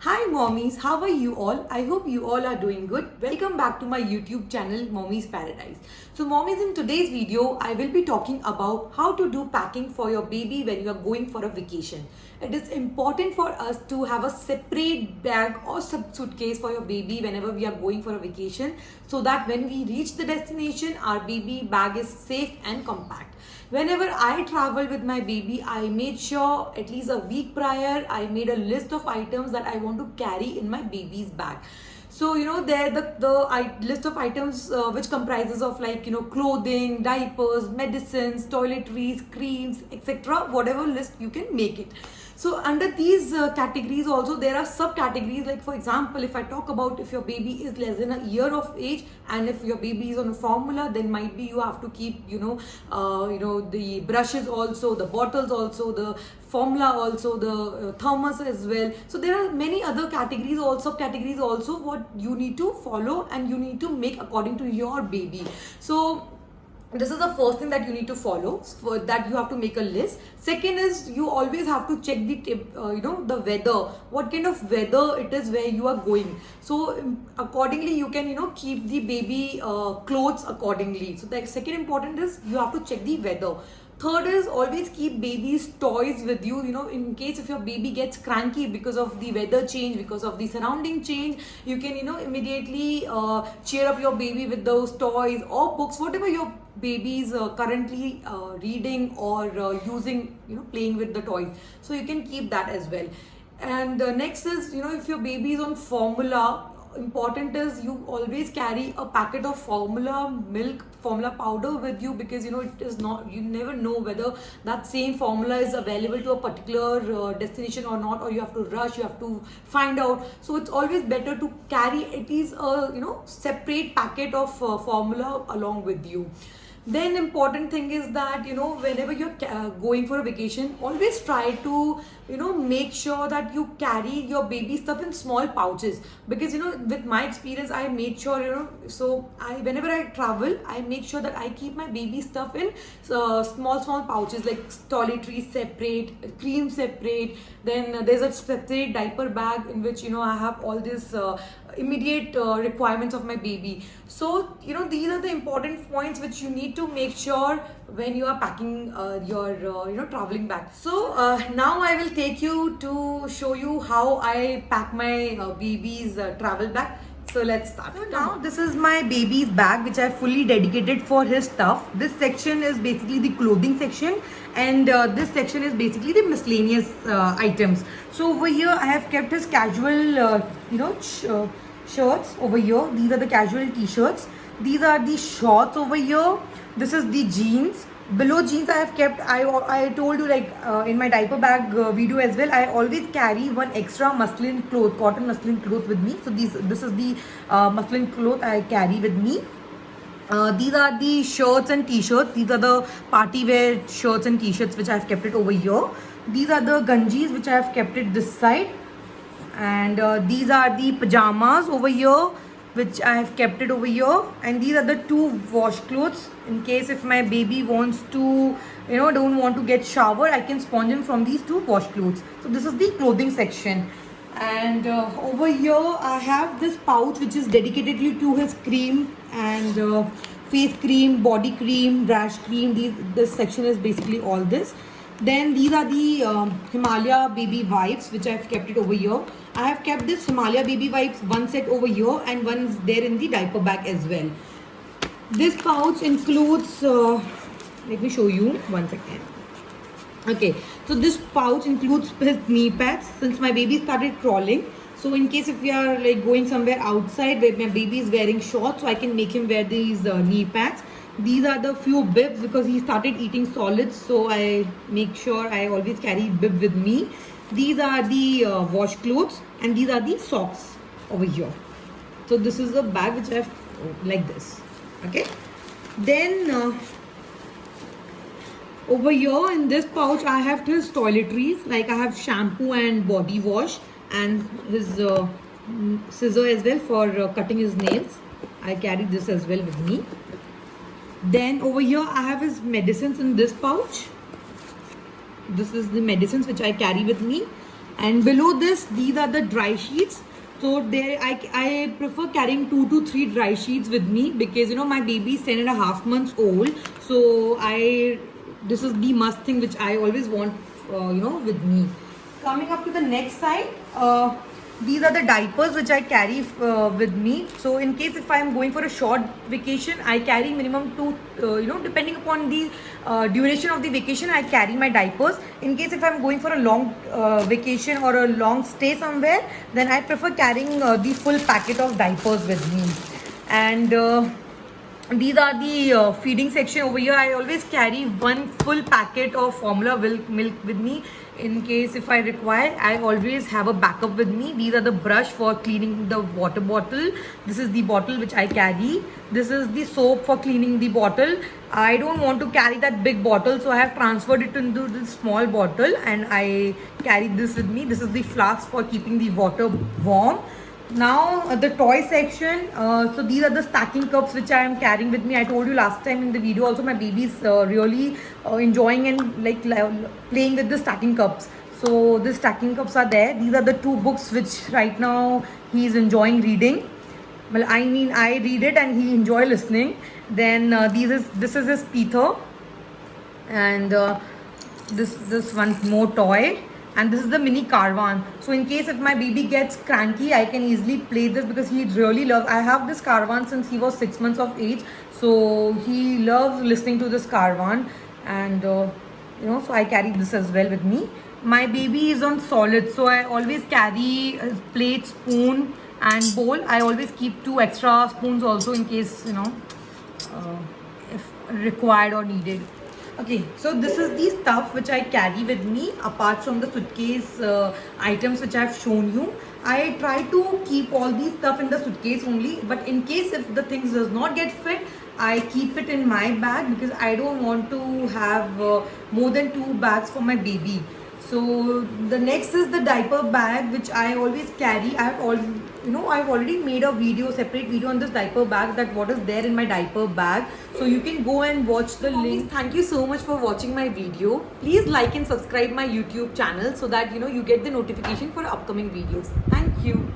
Hi mommies, how are you all? I hope you all are doing good. Welcome back to my YouTube channel Mommy's Paradise. So mommies, in today's video, I will be talking about how to do packing for your baby when you are going for a vacation. It is important for us to have a separate bag or suitcase for your baby whenever we are going for a vacation, so that when we reach the destination, our baby bag is safe and compact. Whenever I travel with my baby, I made sure at least a week prior I made a list of items that I want to carry in my baby's bag. So there the list of items which comprises of, like, clothing, diapers, medicines, toiletries, creams, etc. Whatever list you can make it. So under these categories also there are subcategories. Like, for example, if I talk about if your baby is less than a year of age and if your baby is on a formula, then might be you have to keep the brushes also, the bottles also, the formula also, the thermos as well. So there are many other categories also, subcategories also, what you need to follow and you need to make according to your baby. So this is the first thing that you need to follow. For that, you have to make a list. Second is, you always have to check the weather, what kind of weather it is where you are going. So accordingly you can keep the baby clothes accordingly. So the second important is you have to check the weather. Third is, always keep baby's toys with you, in case if your baby gets cranky because of the weather change, because of the surrounding change, you can immediately cheer up your baby with those toys or books, whatever your baby is currently reading or using, playing with the toys. So you can keep that as well. And next is, if your baby is on formula, important is you always carry a packet of formula milk, formula powder with you, because it is not, you never know whether that same formula is available to a particular destination or not, or you have to rush, you have to find out. So it's always better to carry at least a separate packet of formula along with you. Then important thing is that whenever you're going for a vacation, always try to make sure that you carry your baby stuff in small pouches, because with my experience I made sure so whenever I travel, I make sure that I keep my baby stuff in small pouches, like toiletries separate, cream separate. Then there's a separate diaper bag in which I have all this immediate requirements of my baby. So these are the important points which you need to make sure when you are packing your traveling bag. So now I will take you to show you how I pack my baby's travel bag. So let's start. So now this is my baby's bag, which I fully dedicated for his stuff. This section is basically the clothing section, and this section is basically the miscellaneous items. So over here I have kept his casual shirts over here. These are the casual t-shirts. These are the shorts over here. This is the jeans. Below jeans I have kept, I told you, like in my diaper bag video as well, I always carry one extra muslin cloth, cotton muslin cloth with me. So this is the muslin cloth I carry with me. These are the shirts and t-shirts. These are the party wear shirts and t-shirts which I have kept it over here. These are the ganjis which I have kept it this side. And these are the pajamas over here, which I have kept it over here. And these are the two wash clothes, in case if my baby wants to don't want to get shower, I can sponge him from these two wash clothes. So this is the clothing section. And over here I have this pouch which is dedicated to his cream and face cream, body cream, rash cream. This section is basically all this. Then these are the Himalaya baby wipes which I have kept it over here. I have kept this Himalaya baby wipes, one set over here and one is there in the diaper bag as well. This pouch includes, let me show you, one second. Okay, so this pouch includes his knee pads, since my baby started crawling. So in case if we are like going somewhere outside where my baby is wearing shorts, so I can make him wear these knee pads. These are the few bibs, because he started eating solids, so I make sure I always carry bib with me. These are the wash clothes, and these are the socks over here. So this is the bag which I have like this. Okay. Then over here in this pouch I have his toiletries, like I have shampoo and body wash, and his scissor as well for cutting his nails. I carry this as well with me. Then over here I have his medicines in this pouch. This is the medicines which I carry with me. And below this, these are the dry sheets. So there, I prefer carrying 2 to 3 dry sheets with me because my baby is 10.5 months old. So this is the must thing which I always want with me. Coming up to the next side, these are the diapers which I carry with me. So in case if I am going for a short vacation, I carry minimum 2, depending upon the duration of the vacation, I carry my diapers. In case if I am going for a long vacation or a long stay somewhere, then I prefer carrying the full packet of diapers with me. And these are the feeding section over here. I always carry one full packet of formula milk with me. In case if I require, I always have a backup with me. These are the brush for cleaning the water bottle. This is the bottle which I carry. This is the soap for cleaning the bottle. I don't want to carry that big bottle, so I have transferred it into this small bottle and I carry this with me. This is the flask for keeping the water warm. Now the toy section. So these are the stacking cups which I am carrying with me. I told you last time in the video also, my baby is really enjoying and playing with the stacking cups. So the stacking cups are there. These are the 2 books which right now he is enjoying reading. Well, I read it and he enjoy listening. Then this is his Peter, and this one more toy. And this is the mini caravan. So in case if my baby gets cranky, I can easily play this because he really loves. I have this caravan since he was 6 months of age. So he loves listening to this caravan, and so I carry this as well with me. My baby is on solid, so I always carry a plate, spoon, and bowl. I always keep 2 extra spoons also in case if required or needed. Okay, so this is the stuff which I carry with me apart from the suitcase items which I have shown you. I try to keep all these stuff in the suitcase only, but in case if the things does not get fit, I keep it in my bag because I don't want to have more than 2 bags for my baby. So the next is the diaper bag which I always carry. I've already made a separate video on this diaper bag, that what is there in my diaper bag. So you can go and watch the link. Thank you so much for watching my video. Please like and subscribe my YouTube channel so that you get the notification for upcoming videos. Thank you.